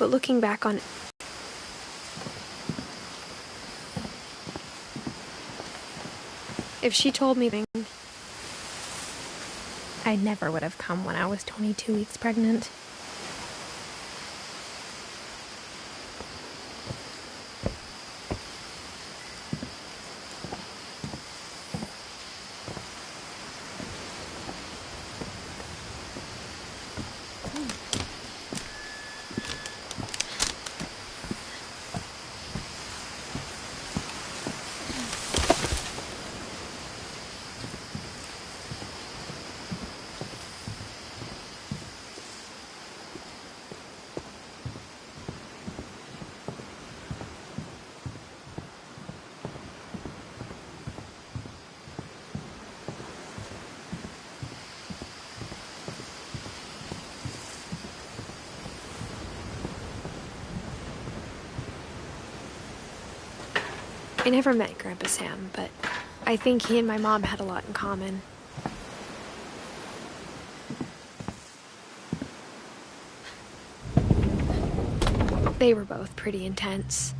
But looking back on it, if she told me, I never would have come when I was 22 weeks pregnant. I never met Grandpa Sam, but I think he and my mom had a lot in common. They were both pretty intense.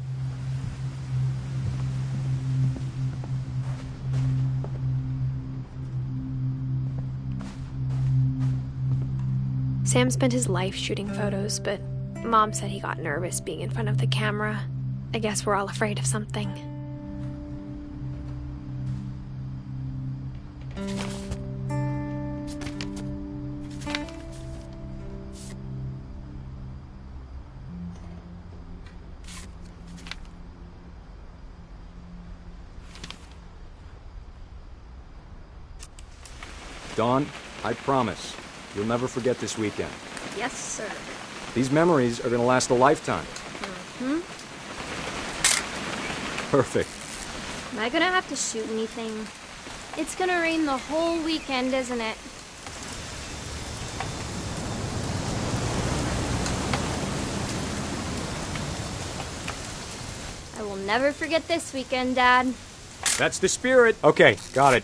Sam spent his life shooting photos, but Mom said he got nervous being in front of the camera. I guess we're all afraid of something. Dawn, I promise, you'll never forget this weekend. Yes, sir. These memories are gonna last a lifetime. Mm-hmm. Perfect. Am I gonna have to shoot anything? It's gonna rain the whole weekend, isn't it? I will never forget this weekend, Dad. That's the spirit. Okay, got it.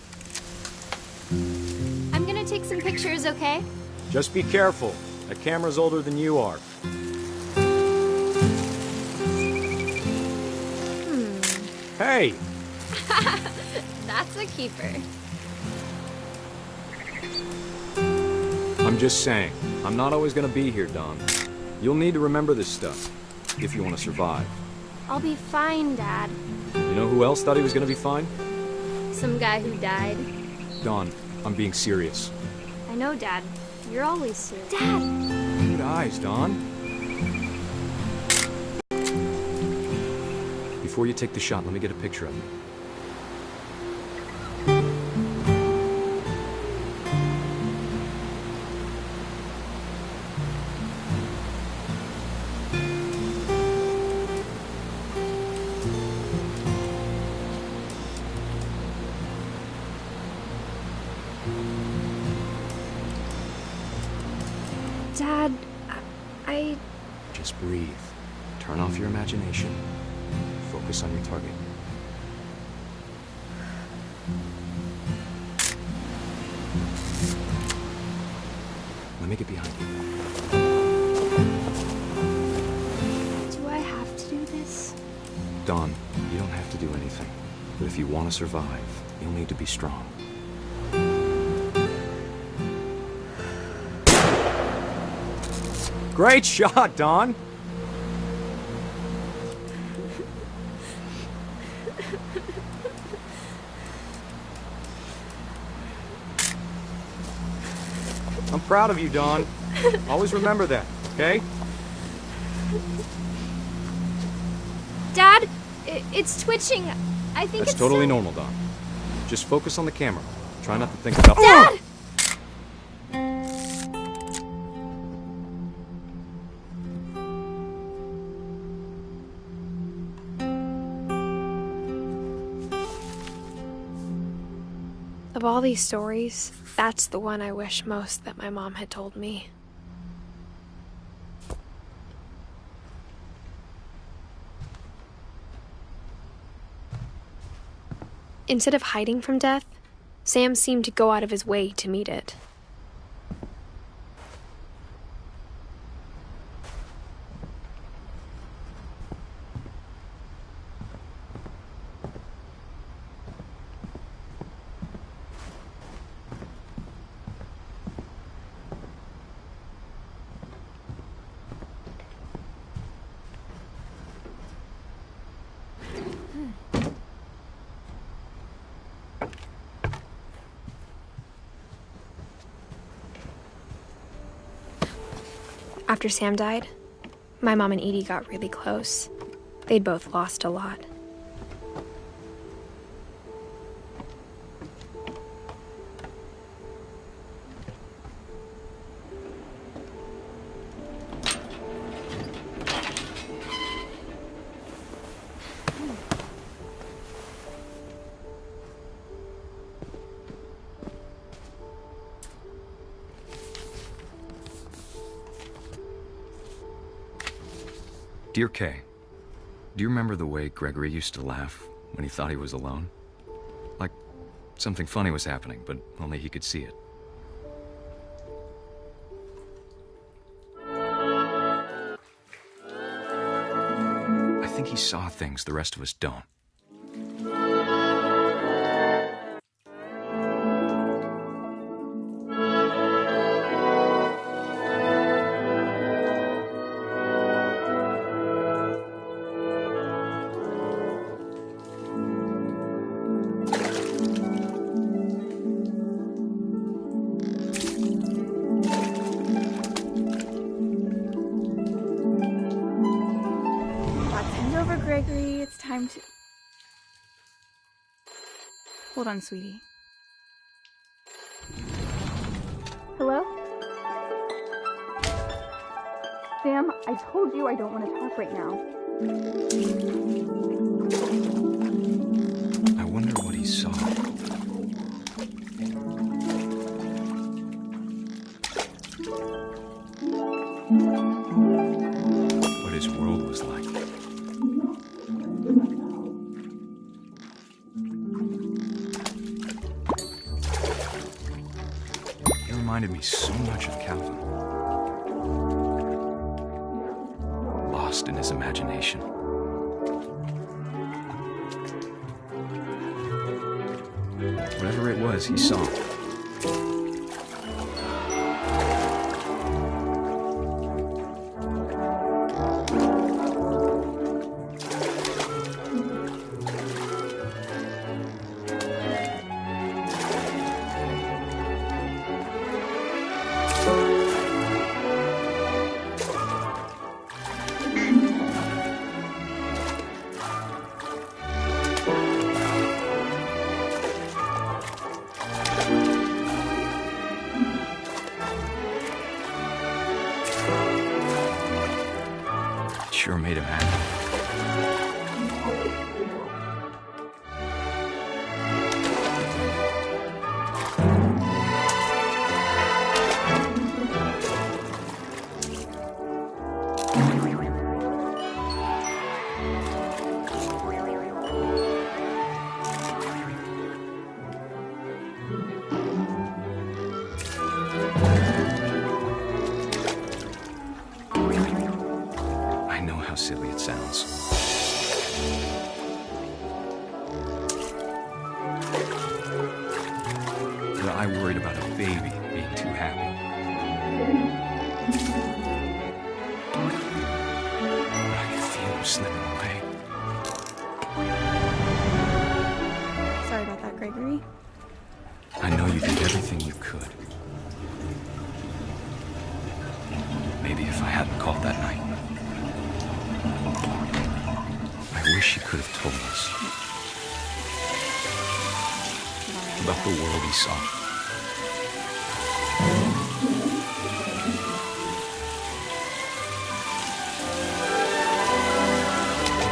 I'm gonna take some pictures, okay? Just be careful. That camera's older than you are. Hey! That's a keeper. I'm just saying, I'm not always gonna be here, Dawn. You'll need to remember this stuff, if you want to survive. I'll be fine, Dad. You know who else thought he was gonna be fine? Some guy who died. Dawn, I'm being serious. I know, Dad. You're always serious. Dad! Good eyes, Dawn. Before you take the shot, let me get a picture of you. Dad, I... Just breathe. Turn off your imagination. Focus on your target. Let me get behind you. Do I have to do this? Dawn, you don't have to do anything. But if you want to survive, you'll need to be strong. Great shot, Dawn! I'm proud of you, Dawn. Always remember that, okay? Dad, it's twitching. I think That's it's totally so... normal, Dawn. Just focus on the camera. Try not to think about... Dad! Of all these stories, that's the one I wish most that my mom had told me. Instead of hiding from death, Sam seemed to go out of his way to meet it. After Sam died, my mom and Edie got really close. They'd both lost a lot. Dear Kay, do you remember the way Gregory used to laugh when he thought he was alone? Like something funny was happening, but only he could see it. I think he saw things the rest of us don't. Gregory, it's time to... Hold on, sweetie. Hello? Sam, I told you I don't want to talk right now. I wonder what he saw. What his world was like. He reminded me so much of Calvin. Lost in his imagination. Whatever it was, he saw. Sure made him happy. I know how silly it sounds. But I worried about a baby being too happy. But I could feel him slipping away. Sorry about that, Gregory. I know you did everything you could. Maybe if I hadn't called that night. I wish he could have told us about the world he saw.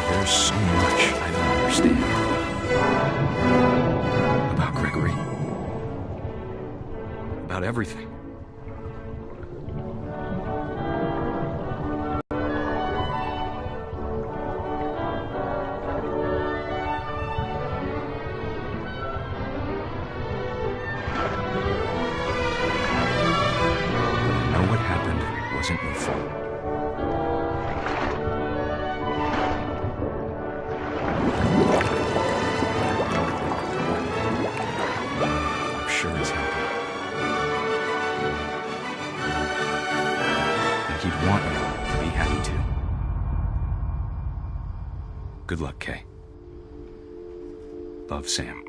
There's so much I don't understand about Gregory, about everything. What happened wasn't your fault. I'm sure he's happy. And he'd want you to be happy too. Good luck, Kay. Love, Sam.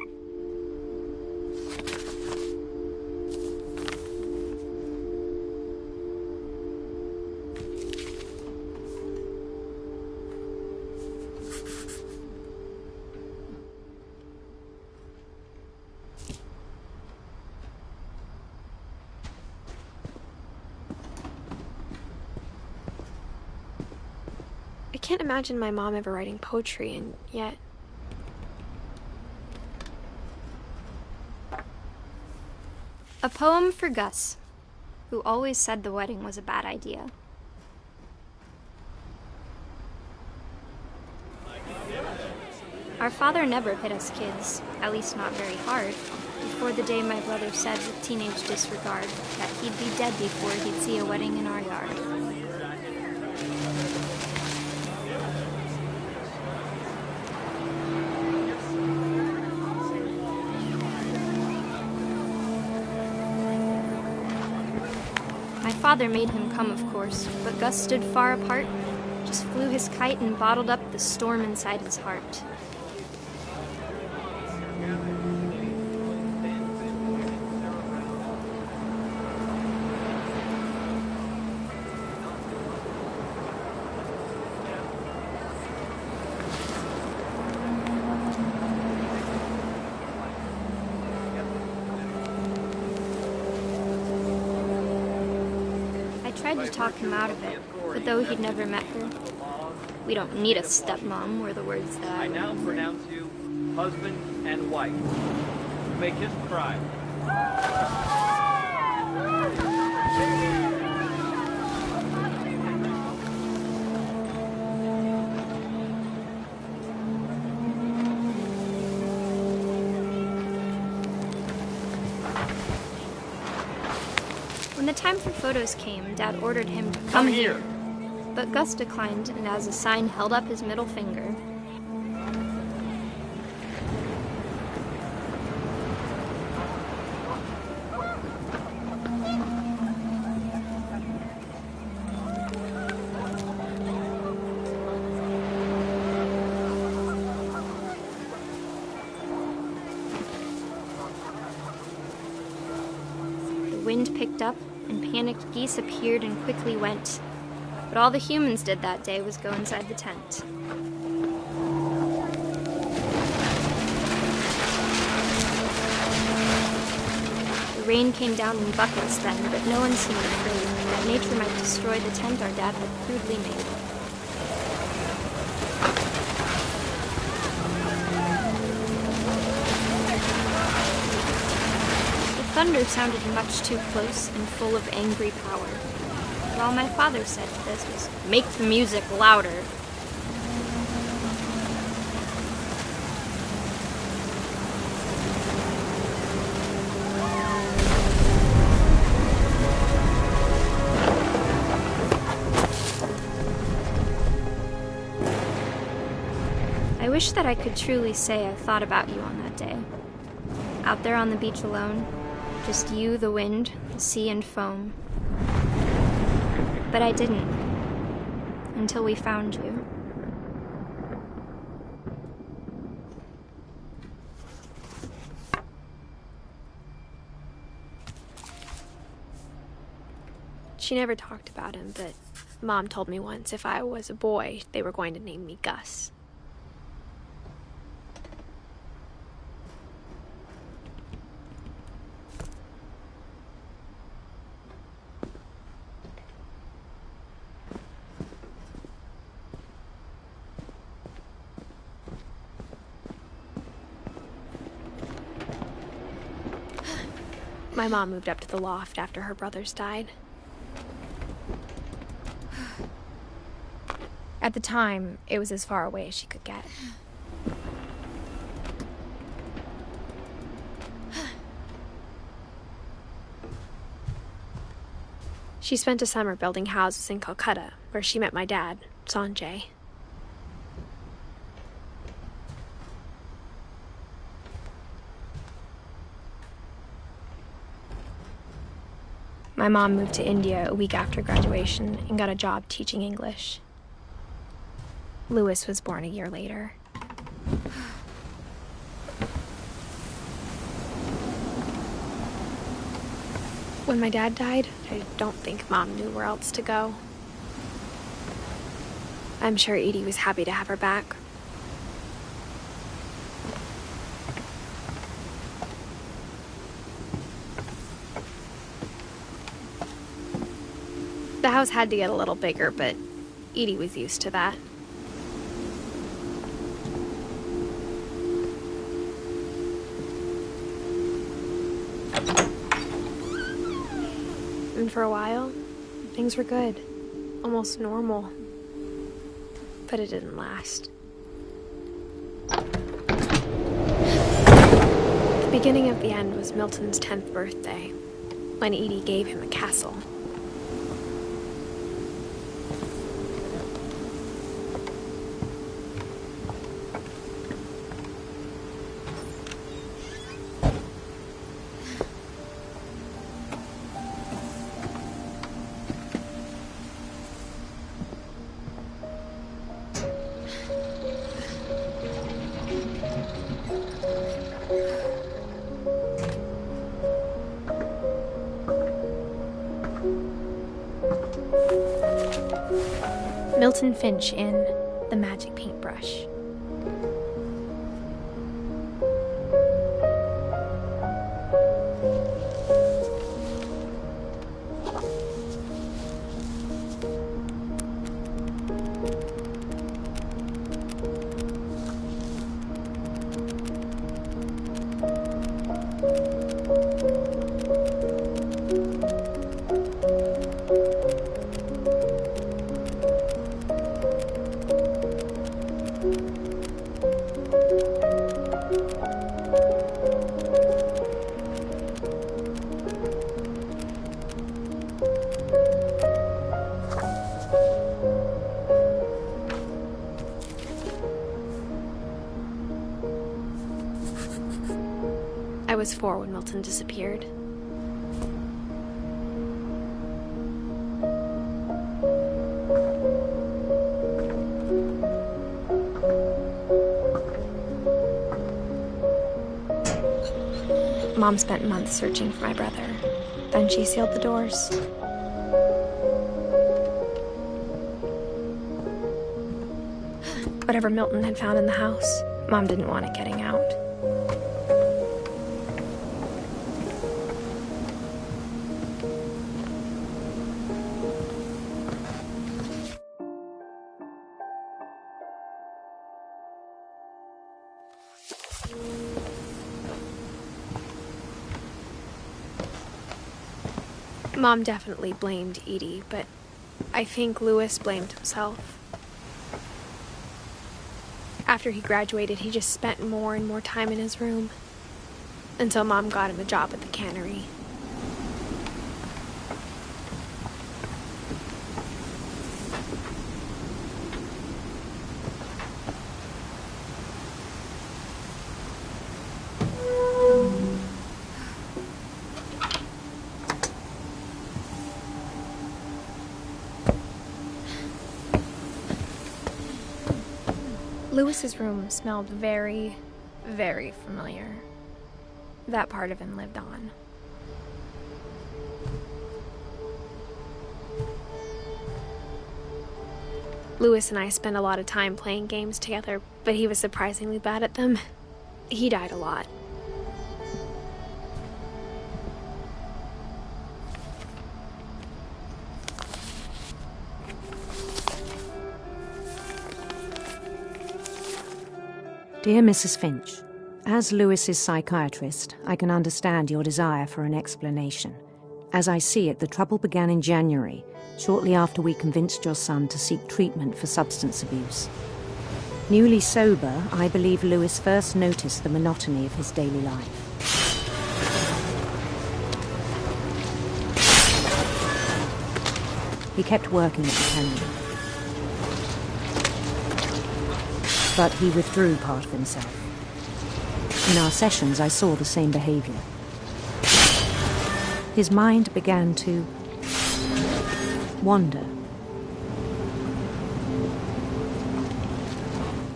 I can't imagine my mom ever writing poetry, and yet... A poem for Gus, who always said the wedding was a bad idea. Our father never hit us kids, at least not very hard, before the day my brother said with teenage disregard that he'd be dead before he'd see a wedding in our yard. My father made him come, of course, but Gus stood far apart, just flew his kite and bottled up the storm inside his heart. I tried to talk him out of it, but though he'd never met her, "We don't need a stepmom," were the words that I now remembered. pronounce you husband and wife. You may kiss the bride. When the time for photos came, Dad ordered him to come here. But Gus declined and as a sign held up his middle finger. The wind picked up and panicked geese appeared and quickly went. But all the humans did that day was go inside the tent. The rain came down in buckets then, but no one seemed afraid that nature might destroy the tent our dad had crudely made. The thunder sounded much too close and full of angry power. All my father said to this was, "Make the music louder." I wish that I could truly say I thought about you on that day. Out there on the beach alone, just you, the wind, the sea, and foam. But I didn't, until we found you. She never talked about him, but Mom told me once if I was a boy, they were going to name me Gus. My mom moved up to the loft after her brothers died. At the time, it was as far away as she could get. She spent a summer building houses in Calcutta, where she met my dad, Sanjay. My mom moved to India a week after graduation and got a job teaching English. Louis was born a year later. When my dad died, I don't think Mom knew where else to go. I'm sure Edie was happy to have her back. The house had to get a little bigger, but Edie was used to that. And for a while, things were good. Almost normal. But it didn't last. The beginning of the end was Milton's 10th birthday, when Edie gave him a castle. Milton Finch in The Magic Paintbrush. I was 4 when Milton disappeared. Mom spent months searching for my brother. Then she sealed the doors. Whatever Milton had found in the house, Mom didn't want it getting out. Mom definitely blamed Edie, but I think Lewis blamed himself. After he graduated, he just spent more and more time in his room, until Mom got him a job at the cannery. Lewis's room smelled very, very familiar. That part of him lived on. Lewis and I spent a lot of time playing games together, but he was surprisingly bad at them. He died a lot. Dear Mrs. Finch, as Lewis's psychiatrist, I can understand your desire for an explanation. As I see it, the trouble began in January, shortly after we convinced your son to seek treatment for substance abuse. Newly sober, I believe Lewis first noticed the monotony of his daily life. He kept working at the cannery, but he withdrew part of himself. In our sessions, I saw the same behavior. His mind began to wander.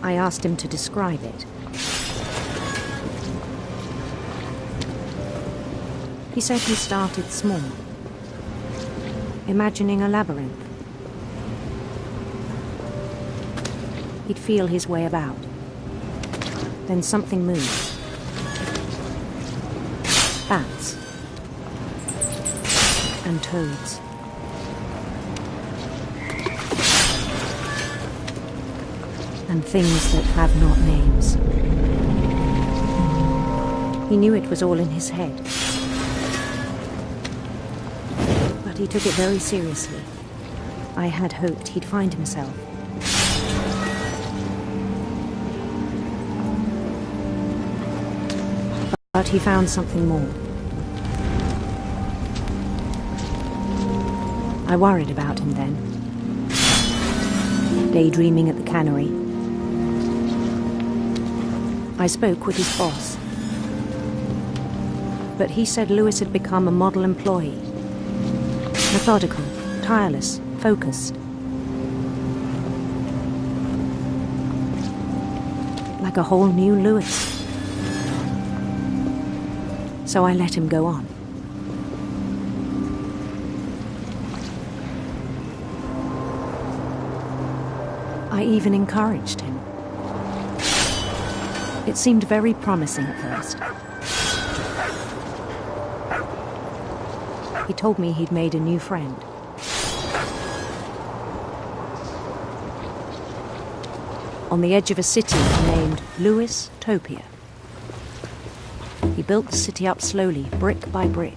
I asked him to describe it. He said he started small, imagining a labyrinth. He'd feel his way about. Then something moved. Bats. And toads. And things that have not names. He knew it was all in his head. but he took it very seriously. I had hoped he'd find himself. But he found something more. I worried about him then, daydreaming at the cannery. I spoke with his boss, but he said Lewis had become a model employee. Methodical, tireless, focused. Like a whole new Lewis. So I let him go on. I even encouraged him. It seemed very promising at first. He told me he'd made a new friend. On the edge of a city named Lewis Topia. He built the city up slowly, brick by brick.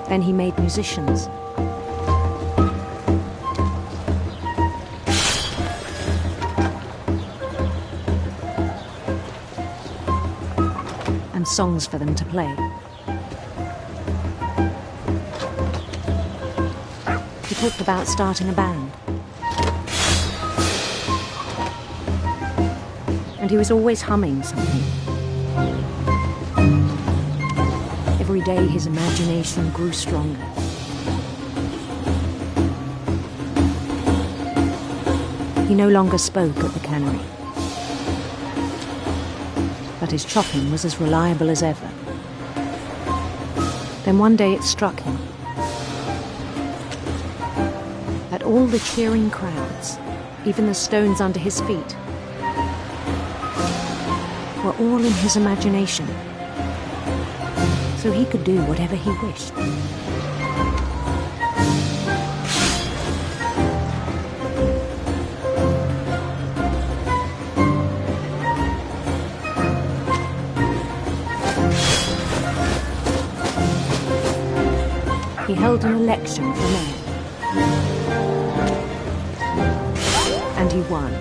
Then he made musicians. And songs for them to play. He talked about starting a band. And he was always humming something. Every day his imagination grew stronger. He no longer spoke at the cannery, but his chopping was as reliable as ever. Then one day it struck him that all the cheering crowds, even the stones under his feet, were all in his imagination, so he could do whatever he wished. He held an election for mayor, and he won.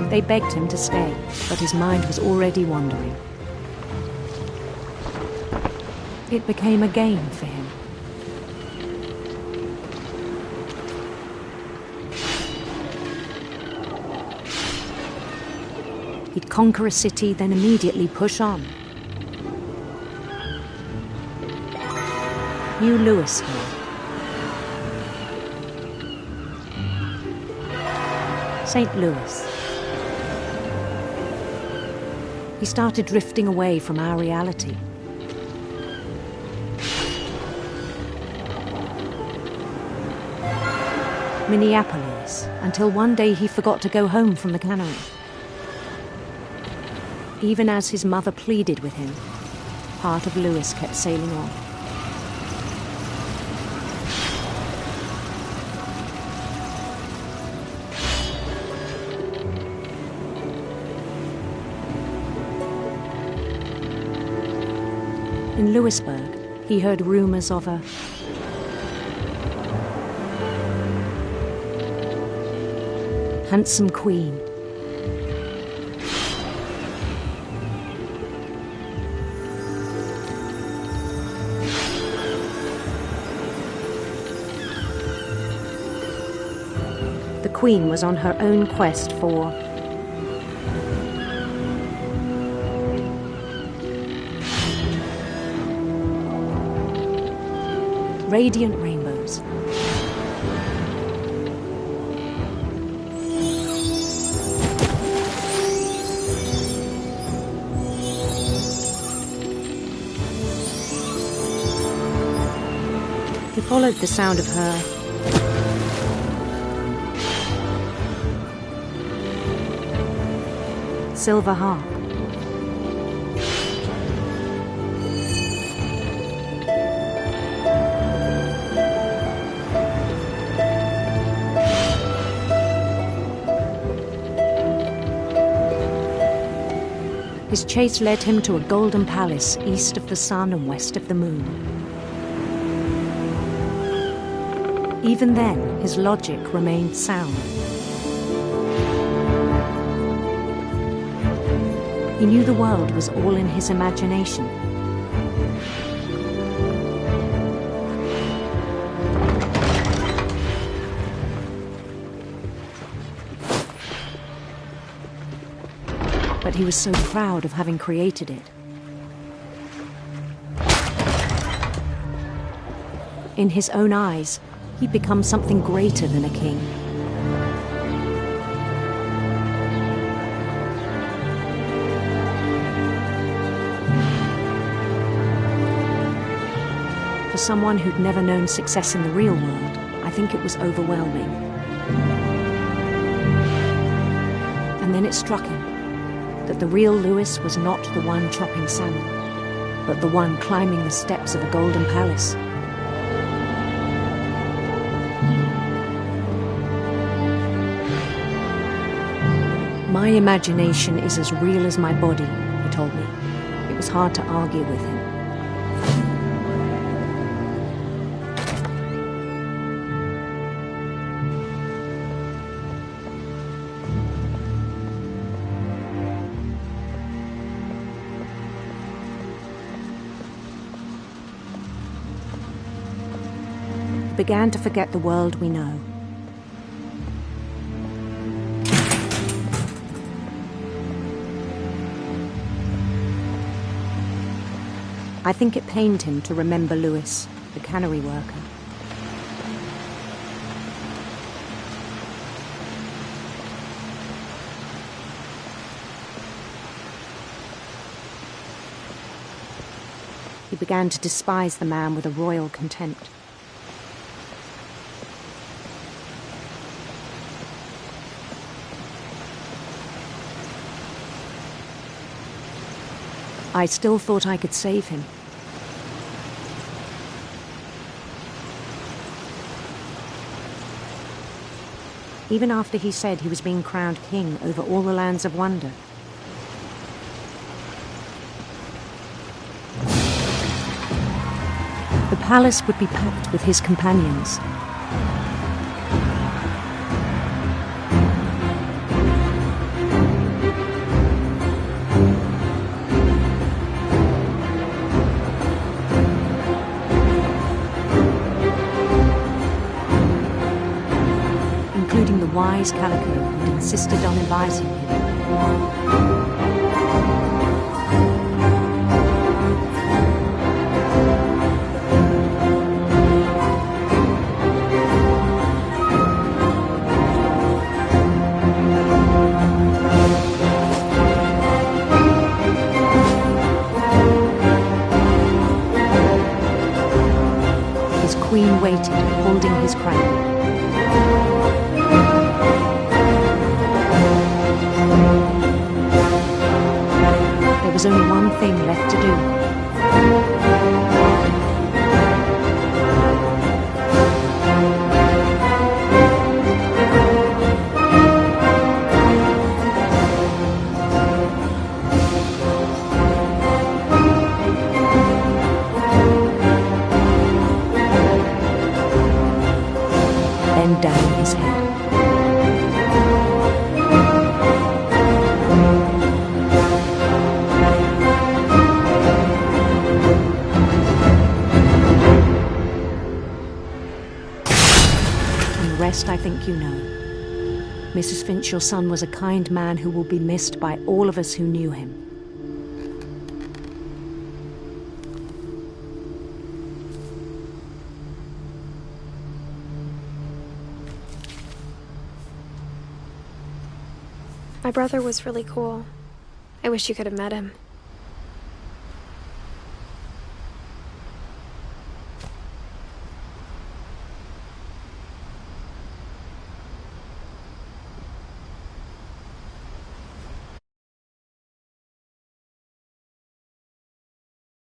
They begged him to stay, but his mind was already wandering. It became a game for him. He'd conquer a city, then immediately push on. New Lewis here. St. Louis. He started drifting away from our reality. Minneapolis, until one day he forgot to go home from the cannery. Even as his mother pleaded with him, part of Lewis kept sailing on. In Lewisburg, he heard rumors of a handsome queen. The queen was on her own quest for radiant rainbows. He followed the sound of her silver harp. His chase led him to a golden palace east of the sun and west of the moon. Even then, his logic remained sound. He knew the world was all in his imagination. But he was so proud of having created it. In his own eyes, he'd become something greater than a king. For someone who'd never known success in the real world, I think it was overwhelming. And then it struck him that the real Lewis was not the one chopping salmon, but the one climbing the steps of a golden palace. My imagination is as real as my body, he told me. It was hard to argue with him. Began to forget the world we know. I think it pained him to remember Lewis, the cannery worker. He began to despise the man with a royal contempt. I still thought I could save him. Even after he said he was being crowned king over all the lands of wonder. The palace would be packed with his companions. Wise Calico had insisted on advising him. His queen waited, holding his crown. There was only one thing left to do. Bend down his head. I think you know. Mrs. Finch, your son was a kind man who will be missed by all of us who knew him. My brother was really cool. I wish you could have met him.